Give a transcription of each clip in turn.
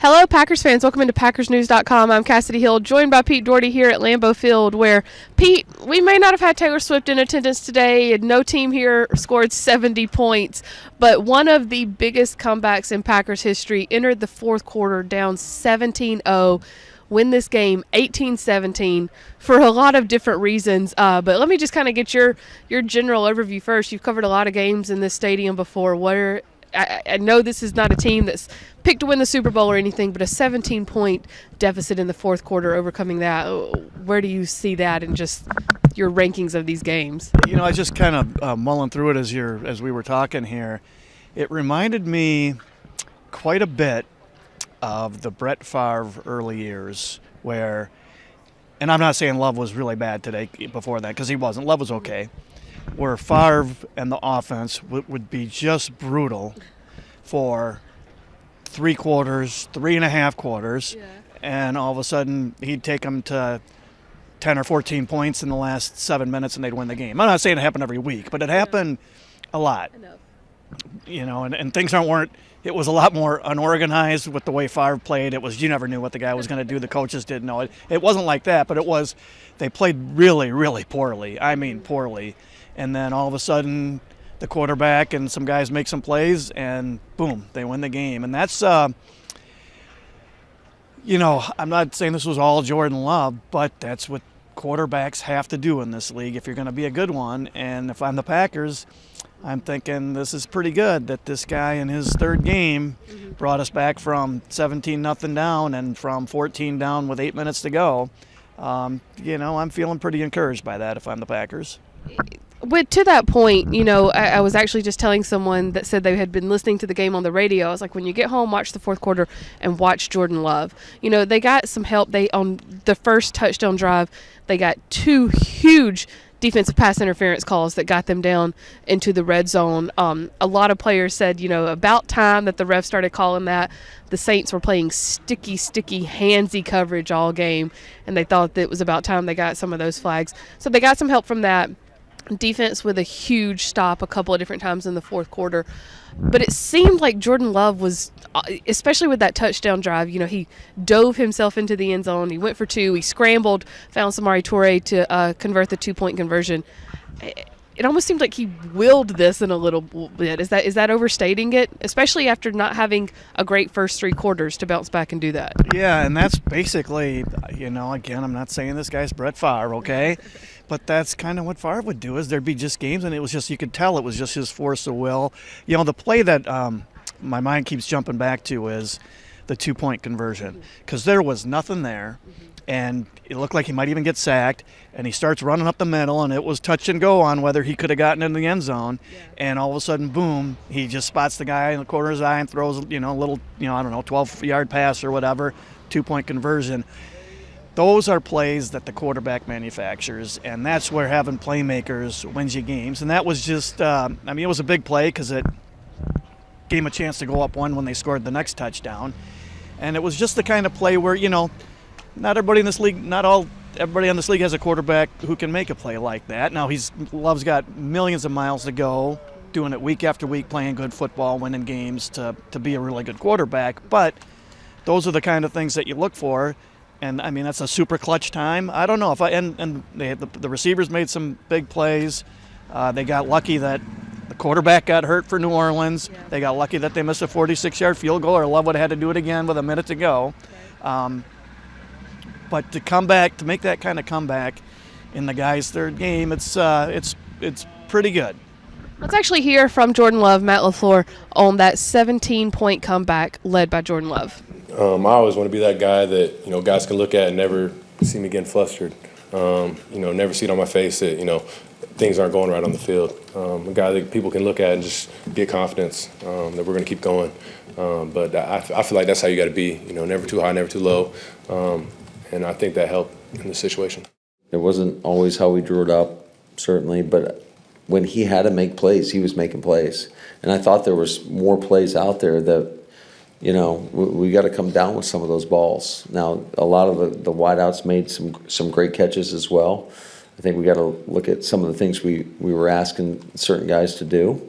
Hello, Packers fans. Welcome into PackersNews.com. I'm Kassidy Hill, joined by Pete Dougherty here at Lambeau Field, where, Pete, we may not have had Taylor Swift in attendance today, and no team here scored 70 points, but one of the biggest comebacks in Packers history entered the fourth quarter down 17-0, win this game 18-17 for a lot of different reasons. But let me just kind of get your general overview first. You've covered a lot of games in this stadium before. I know this is not a team that's picked to win the Super Bowl or anything, but a 17-point deficit in the fourth quarter, overcoming that. Where do you see that in just your rankings of these games? You know, I just kind of mulling through it as we were talking here. It reminded me quite a bit of the Brett Favre early years where, and I'm not saying Love was really bad today before that, because he wasn't. Love was okay. Where Favre and the offense would be just brutal for 3 quarters, 3.5 quarters, and all of a sudden he'd take them to 10 or 14 points in the last 7 minutes and they'd win the game. I'm not saying it happened every week, but it happened a lot. You know, and things weren't. It was a lot more unorganized with the way Favre played. It was, you never knew what the guy was going to do. The coaches didn't know it. It wasn't like that, but it was, they played really, really poorly. I mean, poorly. And then all of a sudden, the quarterback and some guys make some plays, and boom, they win the game. And that's, you know, I'm not saying this was all Jordan Love, but that's what quarterbacks have to do in this league if you're going to be a good one. And if I'm the Packers, I'm thinking this is pretty good that this guy in his third game brought us back from 17-0 down and from 14 down with 8 minutes to go. You know, I'm feeling pretty encouraged by that if I'm the Packers. But to that point, you know, I was actually just telling someone that said they had been listening to the game on the radio. I was like, when you get home, watch the fourth quarter and watch Jordan Love. You know, they got some help. On the first touchdown drive, they got 2 huge defensive pass interference calls that got them down into the red zone. A lot of players said, you know, about time that the refs started calling that. The Saints were playing sticky, handsy coverage all game, and they thought that it was about time they got some of those flags. So they got some help from that. Defense with a huge stop a couple of different times in the fourth quarter. But it seemed like Jordan Love was, especially with that touchdown drive, you know, he dove himself into the end zone. He went for 2. He scrambled, found Samori Toure to convert the 2-point conversion. It almost seemed like he willed this in a little bit. Is that overstating it? Especially after not having a great first 3 quarters to bounce back and do that. Yeah, and that's basically, you know, again, I'm not saying this guy's Brett Favre, okay? But that's kind of what Favre would do, is there'd be just games, and it was just, you could tell it was just his force of will. You know, the play that my mind keeps jumping back to is the 2-point conversion, because there was nothing there, and it looked like he might even get sacked, and he starts running up the middle, and it was touch and go on whether he could have gotten into the end zone, and all of a sudden, boom, he just spots the guy in the corner of his eye and throws, you know, a little, you know, I don't know, 12-yard pass or whatever, 2-point conversion. Those are plays that the quarterback manufactures, and that's where having playmakers wins you games. And that was just, I mean, it was a big play because it gave him a chance to go up 1 when they scored the next touchdown. And it was just the kind of play where, you know, not everybody in this league, everybody in this league has a quarterback who can make a play like that. Now, Love's got millions of miles to go, doing it week after week, playing good football, winning games to be a really good quarterback. But those are the kind of things that you look for. And, I mean, that's a super clutch time. I don't know if the receivers made some big plays. They got lucky that the quarterback got hurt for New Orleans. Yeah. They got lucky that they missed a 46-yard field goal, or Love would have had to do it again with a minute to go. Okay. But to come back, to make that kind of comeback in the guy's third game, it's pretty good. Let's actually hear from Jordan Love, Matt LaFleur, on that 17-point comeback led by Jordan Love. I always want to be that guy that, you know, guys can look at and never see me getting flustered. You know, never see it on my face that, you know, things aren't going right on the field. A guy that people can look at and just get confidence that we're going to keep going. But I feel like that's how you got to be, you know, never too high, never too low. And I think that helped in this situation. It wasn't always how we drew it up, certainly, but when he had to make plays, he was making plays. And I thought there was more plays out there that, you know, we got to come down with some of those balls. Now, a lot of the wideouts made some great catches as well. I think we got to look at some of the things we were asking certain guys to do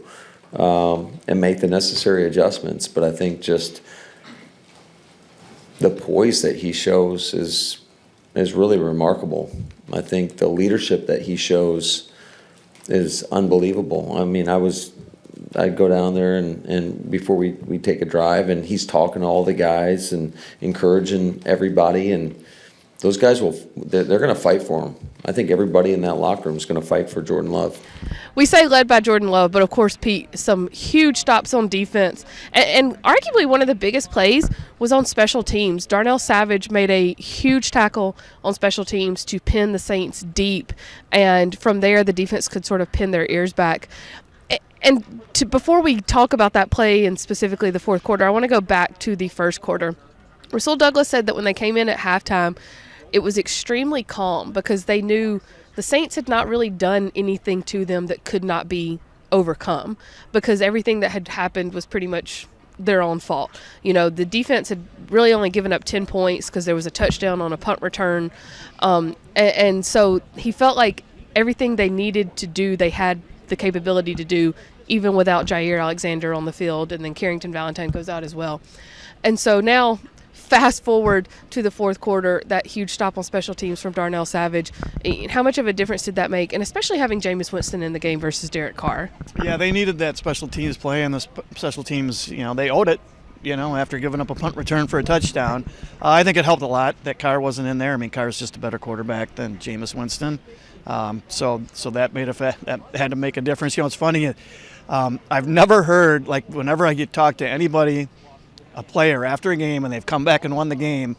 and make the necessary adjustments. But I think just the poise that he shows is really remarkable. I think the leadership that he shows is unbelievable. I mean, I'd go down there and before we take a drive, and he's talking to all the guys and encouraging everybody, and those guys they're going to fight for him. I think everybody in that locker room is going to fight for Jordan Love. We say led by Jordan Love, but of course, Pete, some huge stops on defense. And arguably one of the biggest plays was on special teams. Darnell Savage made a huge tackle on special teams to pin the Saints deep. And from there, the defense could sort of pin their ears back. And before we talk about that play and specifically the fourth quarter, I want to go back to the first quarter. Rasul Douglas said that when they came in at halftime, it was extremely calm because they knew the Saints had not really done anything to them that could not be overcome because everything that had happened was pretty much their own fault. You know, the defense had really only given up 10 points because there was a touchdown on a punt return. And so he felt like everything they needed to do, they had the capability to do, even without Jair Alexander on the field, and then Carrington Valentine goes out as well. And so now, fast forward to the fourth quarter, that huge stop on special teams from Darnell Savage. How much of a difference did that make? And especially having Jameis Winston in the game versus Derek Carr. Yeah, they needed that special teams play, and the special teams, they owed it, after giving up a punt return for a touchdown. I think it helped a lot that Carr wasn't in there. I mean, Carr's just a better quarterback than Jameis Winston. So that that had to make a difference. It's funny. I've never heard, like, whenever I get talked to anybody, a player after a game, and they've come back and won the game,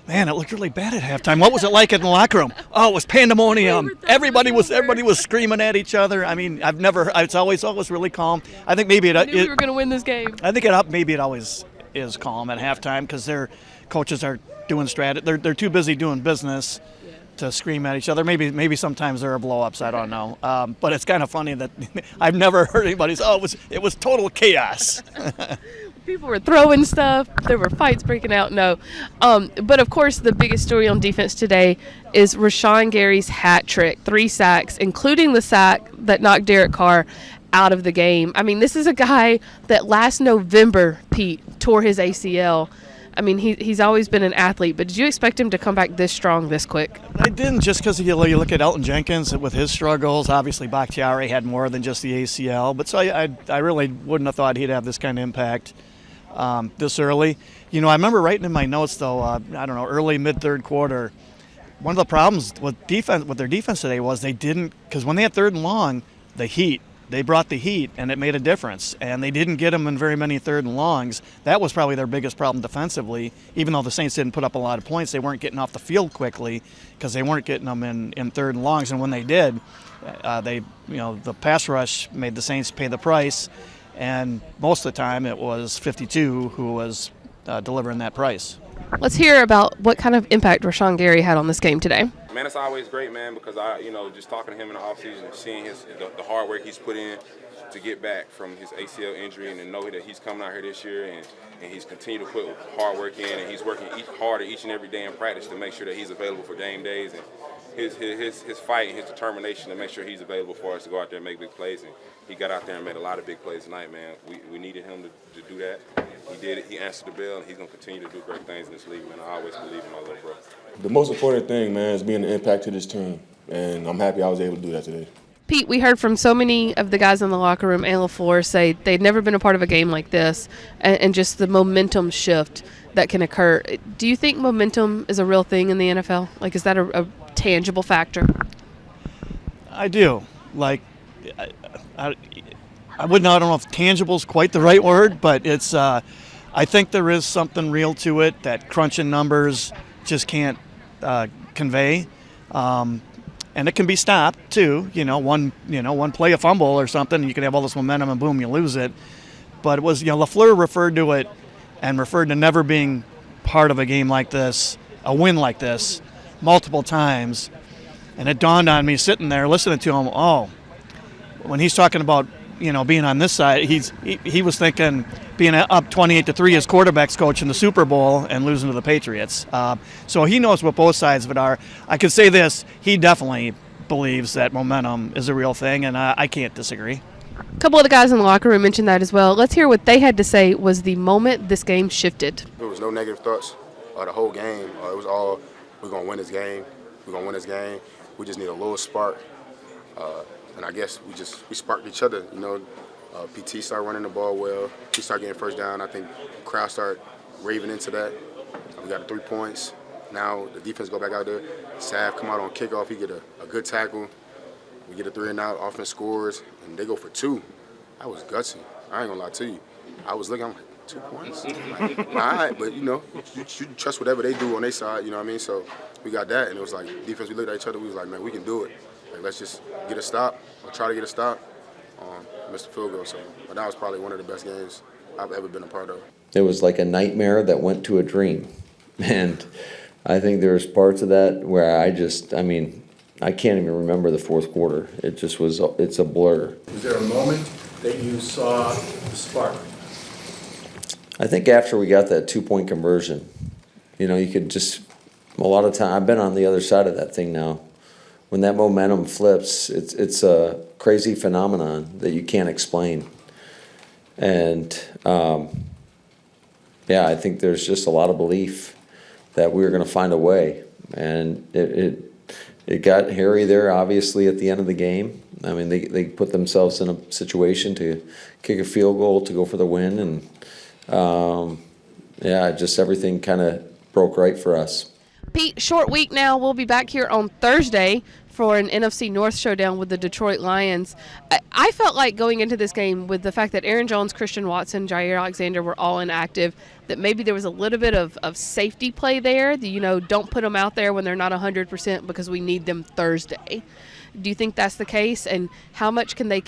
man, it looked really bad at halftime. What was it like in the locker room? Oh, it was pandemonium. Everybody was screaming at each other. I mean, it's always really calm. I think maybe we were going to win this game. I think maybe it always is calm at halftime because their coaches are doing strategy. They're too busy doing business to scream at each other. Maybe sometimes there are blow-ups. I don't know. But it's kind of funny that I've never heard anybody say, it was total chaos. People were throwing stuff. There were fights breaking out. No. But, of course, the biggest story on defense today is Rashan Gary's hat trick, 3 sacks, including the sack that knocked Derek Carr out of the game. I mean, this is a guy that last November, Pete, tore his ACL. I mean, he's always been an athlete, but did you expect him to come back this strong this quick? I didn't, just because you look at Elton Jenkins with his struggles. Obviously, Bakhtiari had more than just the ACL, but so I really wouldn't have thought he'd have this kind of impact this early. I remember writing in my notes, though, early, mid-third quarter, one of the problems with their defense today was they didn't, because when they had third and long, they brought the heat, and it made a difference. And they didn't get them in very many third and longs. That was probably their biggest problem defensively. Even though the Saints didn't put up a lot of points, they weren't getting off the field quickly because they weren't getting them in third and longs. And when they did, the pass rush made the Saints pay the price. And most of the time, it was 52 who was delivering that price. Let's hear about what kind of impact Rashan Gary had on this game today. Man, it's always great, man, because just talking to him in the offseason, seeing the hard work he's put in to get back from his ACL injury, and to know that he's coming out here this year and he's continued to put hard work in, and he's working harder each and every day in practice to make sure that he's available for game days, and his fight and his determination to make sure he's available for us to go out there and make big plays. And he got out there and made a lot of big plays tonight, man. We needed him to do that. He did it. He answered the bell, and he's going to continue to do great things in this league, man. I always believe in my little brother. The most important thing, man, is being an impact to this team, and I'm happy I was able to do that today. Pete, we heard from so many of the guys in the locker room and LaFleur say they'd never been a part of a game like this, and just the momentum shift that can occur. Do you think momentum is a real thing in the NFL? Like, is that a tangible factor? I do. Like, I don't know if tangible is quite the right word, but it's. I think there is something real to it that crunching numbers just can't convey, and it can be stopped too. One play a fumble or something, you can have all this momentum and boom, you lose it. But it was, LaFleur referred to it and referred to never being part of a game like this, a win like this, multiple times, and it dawned on me sitting there listening to him. Oh, when he's talking about being on this side, he was thinking being up 28-3 as quarterback's coach in the Super Bowl and losing to the Patriots. So he knows what both sides of it are. I can say this: he definitely believes that momentum is a real thing, and I can't disagree. A couple of the guys in the locker room mentioned that as well. Let's hear what they had to say was the moment this game shifted. There was no negative thoughts. the whole game. It was all, we're going to win this game. We're going to win this game. We just need a little spark. And I guess we sparked each other. PT started running the ball well. He started getting first down. I think the crowd started raving into that. We got the 3 points. Now the defense go back out there. Sav come out on kickoff. He get a good tackle. We get a 3-and-out. Offense scores, and they go for 2. That was gutsy. I ain't gonna lie to you. I was looking. I'm like, 2 points. Like, all right, but you trust whatever they do on their side. You know what I mean? So we got that, and it was like defense. We looked at each other. We was like, man, we can do it. Like, let's just get a stop or try to get a stop. Missed the field goal. So, but that was probably one of the best games I've ever been a part of. It was like a nightmare that went to a dream. And I think there's parts of that where I can't even remember the fourth quarter. It just was, it's a blur. Was there a moment that you saw the spark? I think after we got that 2-point conversion, you could just, a lot of time, I've been on the other side of that thing now. When that momentum flips, it's a crazy phenomenon that you can't explain. And, I think there's just a lot of belief that we were going to find a way. And it got hairy there, obviously, at the end of the game. I mean, they put themselves in a situation to kick a field goal to go for the win. And, just everything kind of broke right for us. Pete, short week now. We'll be back here on Thursday for an NFC North showdown with the Detroit Lions. I felt like going into this game with the fact that Aaron Jones, Christian Watson, Jair Alexander were all inactive, that maybe there was a little bit of safety play there. Don't put them out there when they're not 100% because we need them Thursday. Do you think that's the case? And how much can they,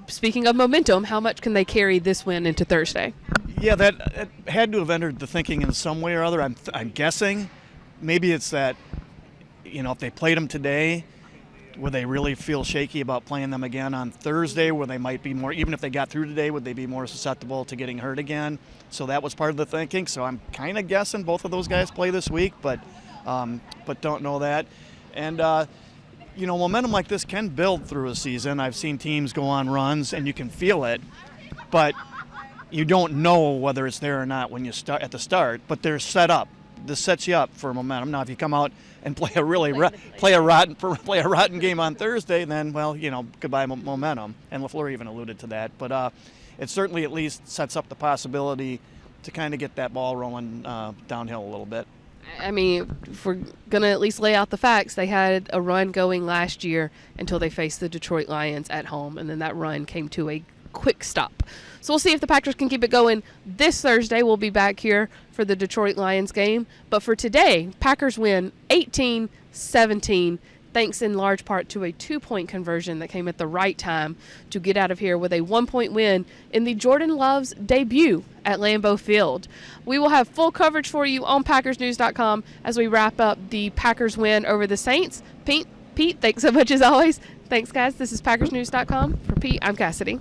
speaking of momentum, how much can they carry this win into Thursday? Yeah, that had to have entered the thinking in some way or other. I'm guessing. Maybe it's that, if they played them today, would they really feel shaky about playing them again on Thursday, where they might be more, even if they got through today, would they be more susceptible to getting hurt again? So that was part of the thinking. So I'm kind of guessing both of those guys play this week, but don't know that. And, momentum like this can build through a season. I've seen teams go on runs, and you can feel it, but you don't know whether it's there or not when you start at the start, but they're set up. This sets you up for momentum. Now, if you come out and play a rotten game on Thursday, then goodbye momentum. And LaFleur even alluded to that. But it certainly at least sets up the possibility to kind of get that ball rolling downhill a little bit. I mean, if we're going to at least lay out the facts, they had a run going last year until they faced the Detroit Lions at home, and then that run came to a quick stop. So we'll see if the Packers can keep it going this Thursday. We'll be back here for the Detroit Lions game. But for today, Packers win 18-17, thanks in large part to a 2-point conversion that came at the right time to get out of here with a 1-point win in the Jordan Love's debut at Lambeau Field. We will have full coverage for you on PackersNews.com as we wrap up the Packers win over the Saints. Pete, thanks so much as always. Thanks, guys. This is PackersNews.com. For Pete, I'm Kassidy.